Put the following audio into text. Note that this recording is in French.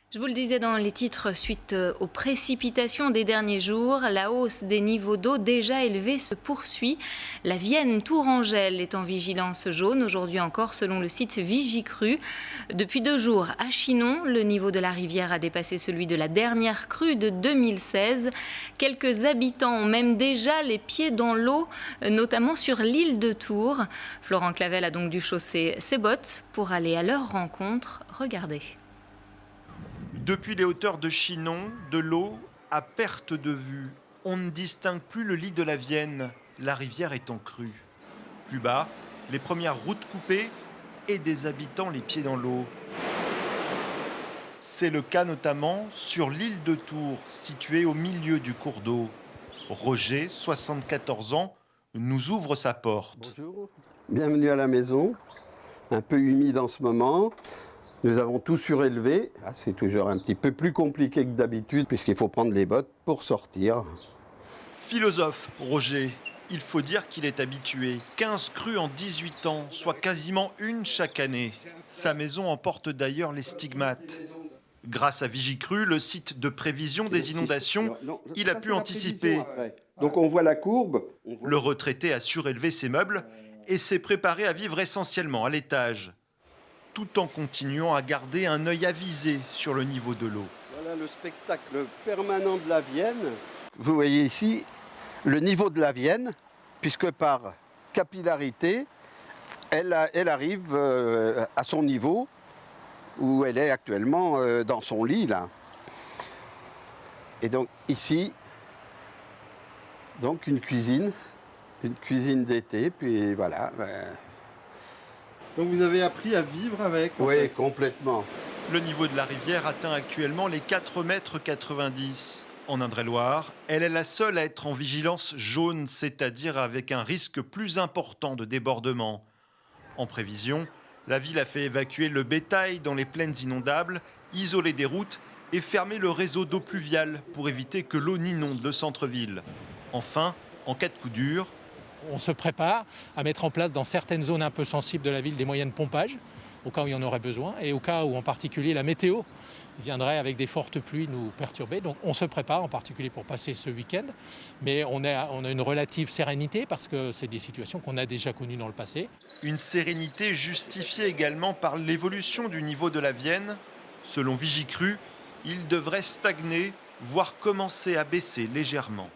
Je vous le disais dans les titres, suite aux précipitations des derniers jours, la hausse des niveaux d'eau déjà élevés se poursuit. La Vienne Tourangelle est en vigilance jaune aujourd'hui encore selon le site Vigicru. Depuis 2 jours à Chinon, le niveau de la rivière a dépassé celui de la dernière crue de 2016. Quelques habitants ont même déjà les pieds dans l'eau, notamment sur l'île de Tours. Florent Clavel a donc dû chausser ses bottes pour aller à leur rencontre. Regardez. Depuis les hauteurs de Chinon, de l'eau à perte de vue. On ne distingue plus le lit de la Vienne. La rivière est en crue. Plus bas, les premières routes coupées et des habitants les pieds dans l'eau. C'est le cas notamment sur l'île de Tours, située au milieu du cours d'eau. Roger, 74 ans, nous ouvre sa porte. Bonjour, bienvenue à la maison. Un peu humide en ce moment. Nous avons tout surélevé. C'est toujours un petit peu plus compliqué que d'habitude puisqu'il faut prendre les bottes pour sortir. Philosophe, Roger. Il faut dire qu'il est habitué. 15 crues en 18 ans, soit quasiment une chaque année. Sa maison en porte d'ailleurs les stigmates. Grâce à Vigicru, le site de prévision des inondations, il a pu anticiper. Donc on voit la courbe. Le retraité a surélevé ses meubles et s'est préparé à vivre essentiellement à l'étage, tout en continuant à garder un œil avisé sur le niveau de l'eau. Voilà le spectacle permanent de la Vienne. Vous voyez ici le niveau de la Vienne, puisque par capillarité, elle arrive à son niveau où elle est actuellement dans son lit là. Et donc ici, donc une cuisine d'été, puis voilà. Donc vous avez appris à vivre avec? Oui, complètement. Le niveau de la rivière atteint actuellement les 4,90 m. En Indre-et-Loire, elle est la seule à être en vigilance jaune, c'est-à-dire avec un risque plus important de débordement. En prévision, la ville a fait évacuer le bétail dans les plaines inondables, isoler des routes et fermer le réseau d'eau pluviale pour éviter que l'eau n'inonde le centre-ville. Enfin, en cas de coup dur, on se prépare à mettre en place dans certaines zones un peu sensibles de la ville des moyens de pompage, au cas où il y en aurait besoin, et au cas où en particulier la météo viendrait avec des fortes pluies nous perturber. Donc on se prépare en particulier pour passer ce week-end, mais on a une relative sérénité parce que c'est des situations qu'on a déjà connues dans le passé. Une sérénité justifiée également par l'évolution du niveau de la Vienne. Selon Vigicru, il devrait stagner, voire commencer à baisser légèrement.